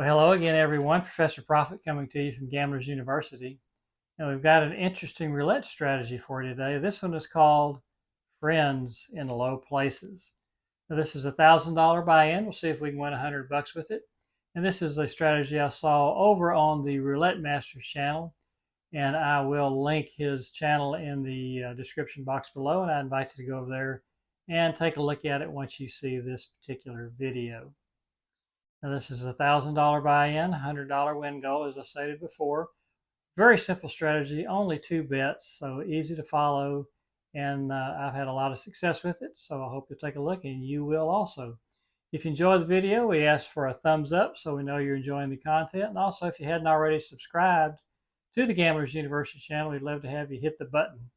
Well, hello again, everyone. Professor Profit coming to you from Gamblers University. And we've got an interesting roulette strategy for you today. This one is called Friends in Low Places. Now, this is a $1,000 buy-in. We'll see if we can win $100 with it. And this is a strategy I saw over on the Roulette Masters channel. And I will link his channel in the description box below. And I invite you to go over there and take a look at it once you see this particular video. Now this is a $1,000 buy-in, $100 win goal, as I stated before. Very simple strategy, only 2 bets, so easy to follow, and I've had a lot of success with it, so I hope you'll take a look, and you will also. If you enjoyed the video, we ask for a thumbs up so we know you're enjoying the content, and also if you hadn't already subscribed to the Gamblers University channel, we'd love to have you hit the button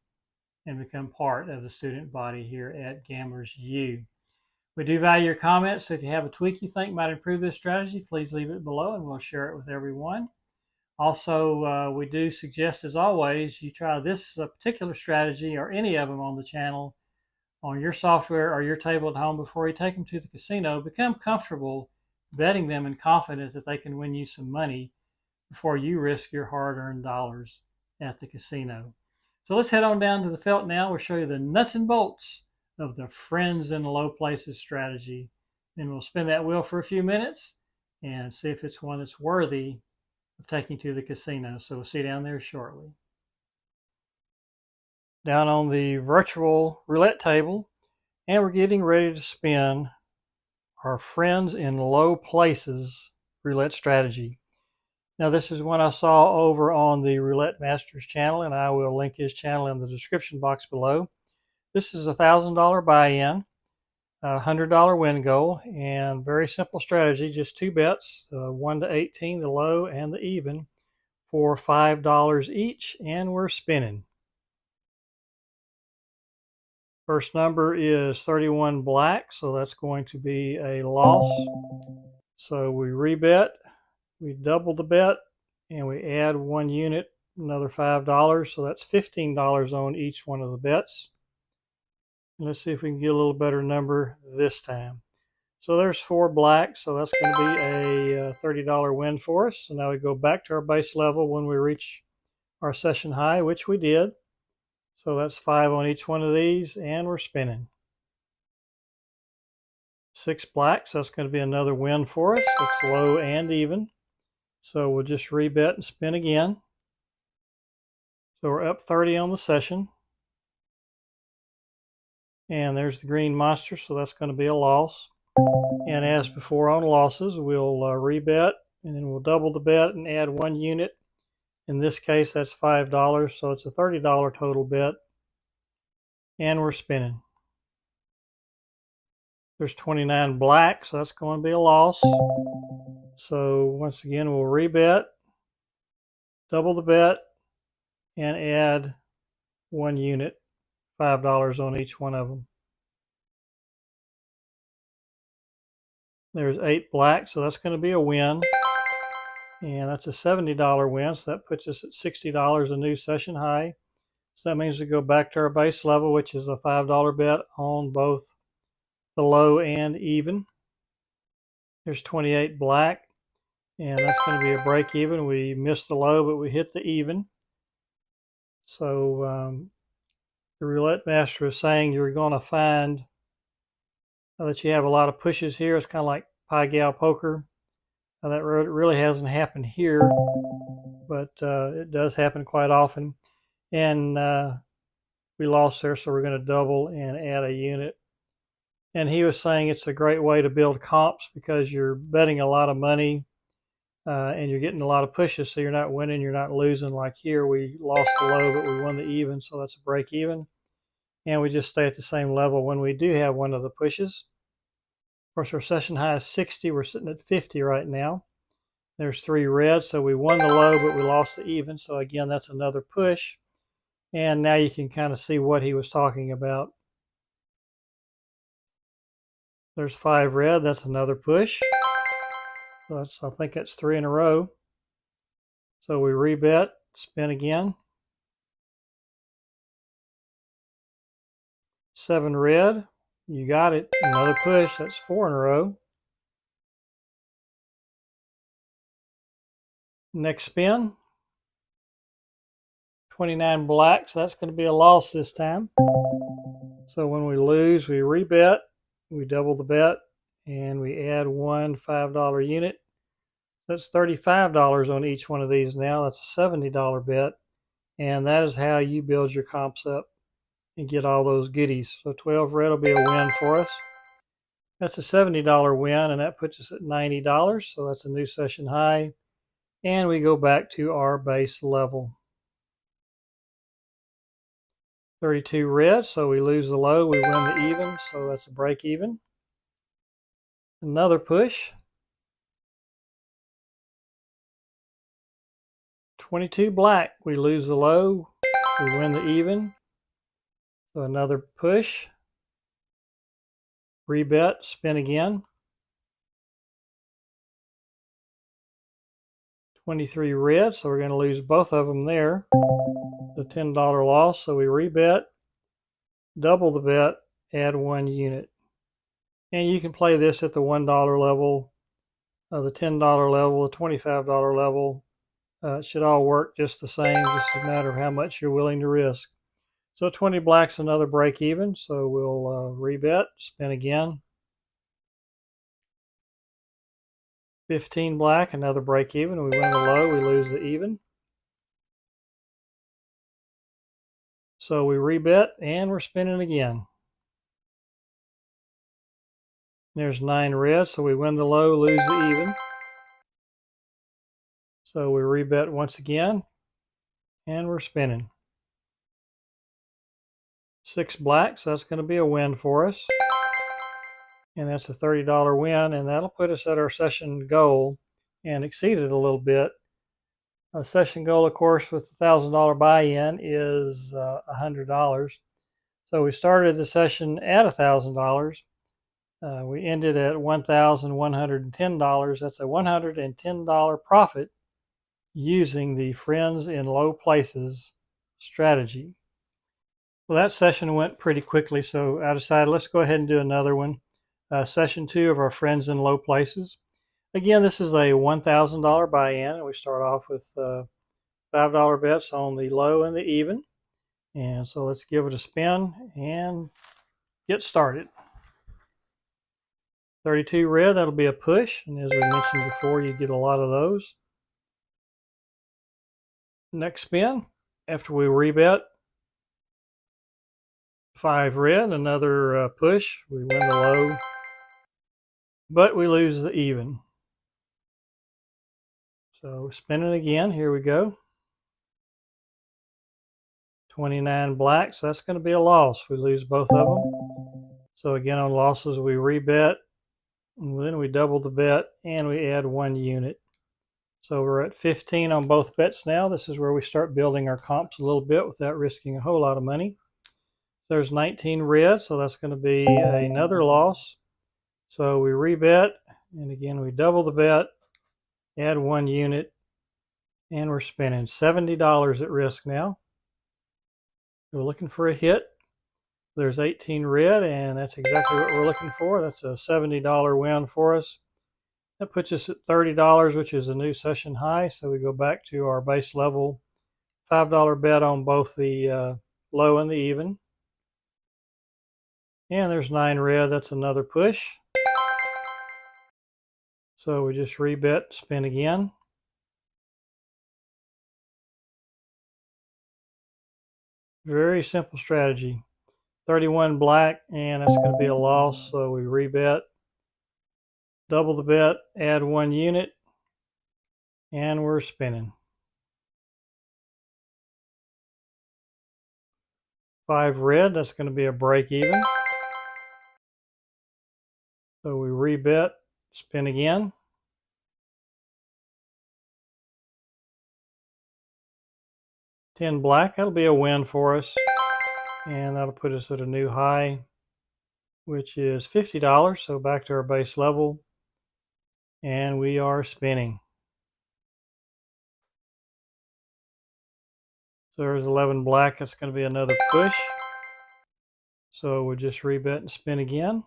and become part of the student body here at Gamblers U. We do value your comments, so if you have a tweak you think might improve this strategy, please leave it below and we'll share it with everyone. Also, we do suggest, as always, you try this particular strategy or any of them on the channel on your software or your table at home before you take them to the casino. Become comfortable betting them and confident that they can win you some money before you risk your hard-earned dollars at the casino. So let's head on down to the felt now. We'll show you the nuts and bolts of the Friends in Low Places strategy. And we'll spin that wheel for a few minutes and see if it's one that's worthy of taking to the casino. So we'll see you down there shortly. Down on the virtual roulette table, and we're getting ready to spin our Friends in Low Places roulette strategy. Now this is one I saw over on the Roulette Masters channel, and I will link his channel in the description box below. This is a $1,000 buy-in, a $100 win goal, and very simple strategy, just 2 bets, 1 to 18, the low and the even, for $5 each, and we're spinning. First number is 31 black, so that's going to be a loss. So we rebet, we double the bet, and we add 1 unit, another $5, so that's $15 on each one of the bets. Let's see if we can get a little better number this time. So there's 4 black, so that's going to be a $30 win for us. So now we go back to our base level when we reach our session high, which we did. So that's 5 on each one of these, and we're spinning. 6 black, so that's going to be another win for us. It's low and even. So we'll just rebet and spin again. So we're up 30 on the session. And there's the green monster, so that's going to be a loss. And as before on losses, we'll rebet, and then we'll double the bet and add 1 unit. In this case, that's $5, so it's a $30 total bet. And we're spinning. There's 29 black, so that's going to be a loss. So once again, we'll rebet, double the bet, and add 1 unit, $5 on each one of them. There's 8 black, so that's going to be a win. And that's a $70 win, so that puts us at $60, a new session high. So that means we go back to our base level, which is a $5 bet on both the low and even. There's 28 black, and that's going to be a break even. We missed the low, but we hit the even. So the Roulette Master is saying you're going to find that you have a lot of pushes here. It's kind of like pie gal poker. Now that really hasn't happened here, but it does happen quite often. And we lost there, so we're going to double and add a unit. And he was saying it's a great way to build comps because you're betting a lot of money and you're getting a lot of pushes, so you're not winning, you're not losing. Like here, we lost the low, but we won the even, so that's a break even. And we just stay at the same level when we do have one of the pushes. Of course, our session high is 60. We're sitting at 50 right now. There's 3 reds, so we won the low, but we lost the even. So again, that's another push. And now you can kind of see what he was talking about. There's 5 red. That's another push. So I think that's 3 in a row. So we rebet, spin again. 7 red. You got it. Another push. That's 4 in a row. Next spin, 29 black, so that's going to be a loss this time. So when we lose, we rebet, we double the bet, and we add one $5 unit. That's $35 on each one of these now. That's a $70 bet. And that is how you build your comps up and get all those goodies. So 12 red will be a win for us. That's a $70 win, and that puts us at $90. So that's a new session high. And we go back to our base level. 32 red, so we lose the low, we win the even, so that's a break even. Another push. 22 black, we lose the low, we win the even. So another push. Rebet, spin again. 23 red, so we're going to lose both of them there. The $10 loss, so we rebet, double the bet, add one unit. And you can play this at the $1 level, the $10 level, the $25 level. It should all work just the same, just a matter of how much you're willing to risk. So 20 black's another break even, so we'll rebet, spin again. 15 black, another break even. We win the low, we lose the even. So we rebet and we're spinning again. There's 9 red, so we win the low, lose the even. So we rebet once again and we're spinning. 6 black, so that's going to be a win for us. And that's a $30 win, and that'll put us at our session goal and exceed it a little bit. A session goal, of course, with a $1,000 buy-in is $100. So we started the session at $1,000. We ended at $1,110. That's a $110 profit using the friends in low places strategy. Well, that session went pretty quickly, so I decided let's go ahead and do another one. Session 2 of our friends in low places. Again, this is a $1,000 buy-in, and we start off with $5 bets on the low and the even. And so let's give it a spin and get started. 32 red, that'll be a push, and as we mentioned before, you get a lot of those. Next spin, after we rebet, 5 red, another push. We win the low, but we lose the even. So spinning again, here we go. 29 black, so that's going to be a loss. We lose both of them. So again, on losses, we rebet, and then we double the bet, and we add one unit. So we're at 15 on both bets now. This is where we start building our comps a little bit without risking a whole lot of money. There's 19 red, so that's going to be another loss. So we rebet, and again, we double the bet, add one unit, and we're spending $70 at risk now. We're looking for a hit. There's 18 red, and that's exactly what we're looking for. That's a $70 win for us. That puts us at $30, which is a new session high. So we go back to our base level, $5 bet on both the low and the even. And there's 9 red, that's another push. So we just rebet, spin again. Very simple strategy. 31 black, and that's going to be a loss, so we rebet. Double the bet, add one unit, and we're spinning. 5 red, that's going to be a break even. So we rebet, spin again. 10 black, that'll be a win for us. And that'll put us at a new high, which is $50. So back to our base level. And we are spinning. So there's 11 black, that's going to be another push. So we'll just rebet and spin again.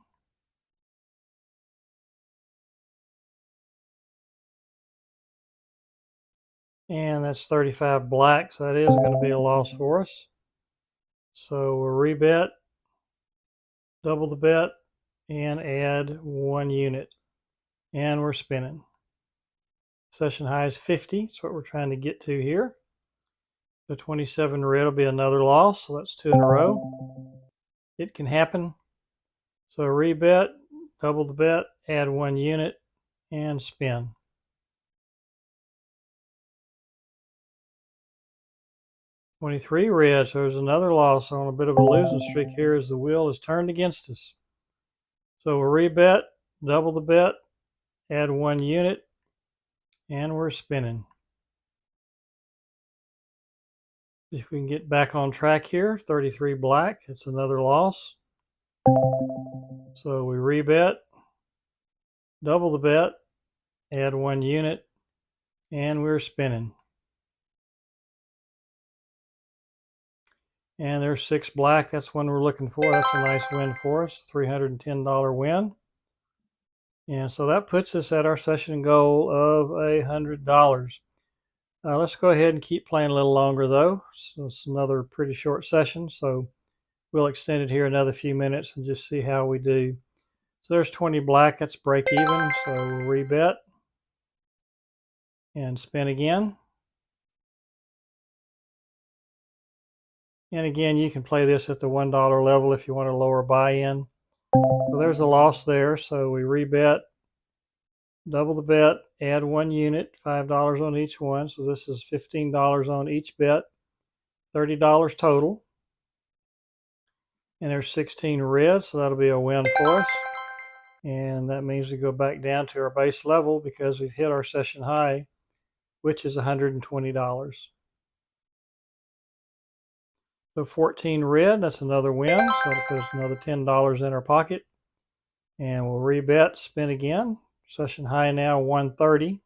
And that's 35 black, so that is going to be a loss for us. So we'll rebet, double the bet, and add 1 unit. And we're spinning. Session high is 50. That's what we're trying to get to here. So 27 red will be another loss. So that's 2 in a row. It can happen. So rebet, double the bet, add 1 unit, and spin. $23 red. So there's another loss on a bit of a losing streak here as the wheel is turned against us. So we'll rebet, double the bet, add 1 unit, and we're spinning. If we can get back on track here, 33 black, it's another loss. So we rebet, double the bet, add 1 unit, and we're spinning. And there's 6 black, that's one we're looking for. That's a nice win for us, $310 win. And so that puts us at our session goal of $100. Let's go ahead and keep playing a little longer though. So it's another pretty short session, so we'll extend it here another few minutes and just see how we do. So there's 20 black, that's break even, so we'll rebet and spin again. And again, you can play this at the $1 level if you want a lower buy-in. So there's a loss there, so we rebet, double the bet, add 1 unit, $5 on each one. So this is $15 on each bet, $30 total. And there's 16 red, so that'll be a win for us. And that means we go back down to our base level because we've hit our session high, which is $120. So 14 red, that's another win. So it puts another $10 in our pocket. And we'll rebet, spin again. Session high now, 130.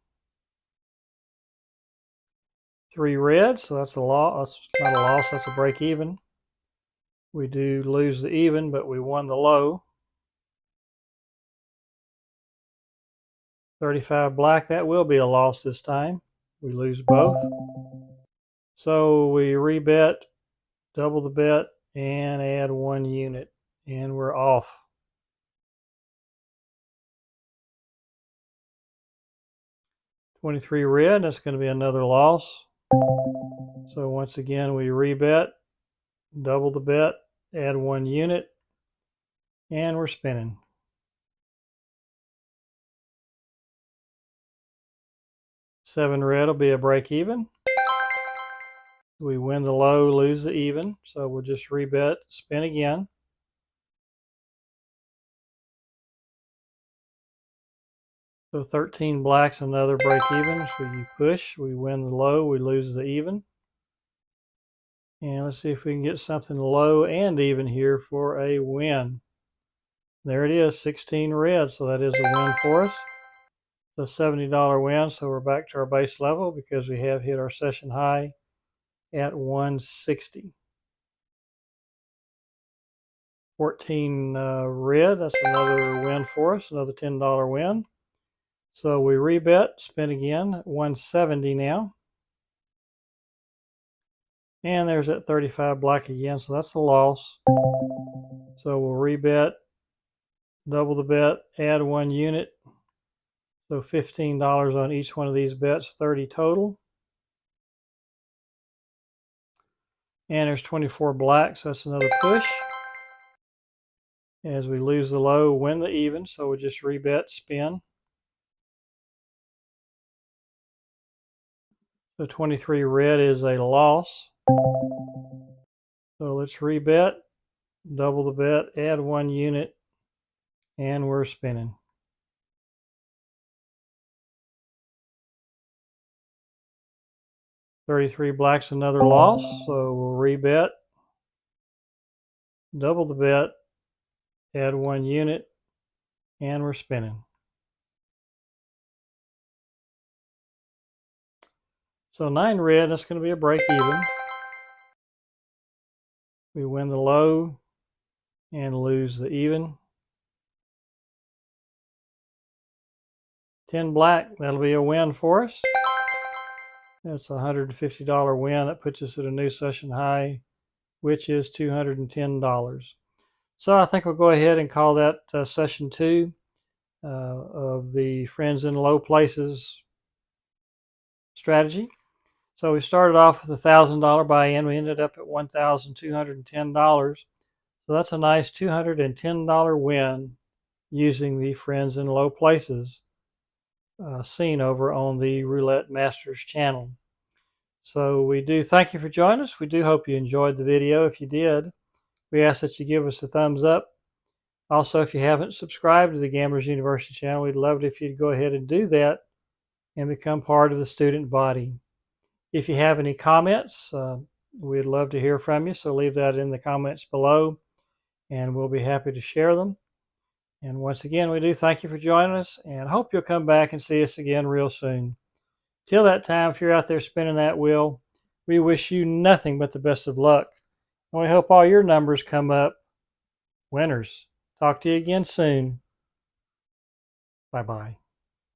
3 red, so that's a loss. That's not a loss, that's a break even. We do lose the even, but we won the low. 35 black, that will be a loss this time. We lose both. So we rebet, double the bet, and add 1 unit, and we're off. $23 red, that's going to be another loss. So once again, we rebet, double the bet, add 1 unit, and we're spinning. $7 red will be a break even. We win the low, lose the even, so we'll just rebet, spin again. So 13 black's another break even. So you push, we win the low, we lose the even. And let's see if we can get something low and even here for a win. There it is, 16 red, so that is a win for us. The $70 win, so we're back to our base level because we have hit our session high at 160. 14 red, that's another win for us, another $10 win. So we rebet, spin again, 170 now. And there's that 35 black again, so that's a loss. So we'll rebet, double the bet, add 1 unit. So $15 on each one of these bets, 30 total. And there's 24 black, so that's another push. As we lose the low, win the even, so we just rebet, spin. So 23 red is a loss. So let's rebet, double the bet, add 1 unit, and we're spinning. $33 black's another loss, so we'll rebet, double the bet, add 1 unit, and we're spinning. So 9 red, that's going to be a break even. We win the low and lose the even. 10 black, that'll be a win for us. That's a $150 win. That puts us at a new session high, which is $210. So I think we'll go ahead and call that session 2 of the Friends in Low Places strategy. So we started off with a $1,000 buy-in. We ended up at $1,210. So that's a nice $210 win using the Friends in Low Places seen over on the Roulette Masters channel. So we do thank you for joining us. We do hope you enjoyed the video. If you did, we ask that you give us a thumbs up. Also, if you haven't subscribed to the Gamblers University channel, we'd love it if you'd go ahead and do that and become part of the student body. If you have any comments, we'd love to hear from you. So leave that in the comments below and we'll be happy to share them. And once again, we do thank you for joining us and hope you'll come back and see us again real soon. Till that time, if you're out there spinning that wheel, we wish you nothing but the best of luck. And we hope all your numbers come up winners. Talk to you again soon. Bye-bye.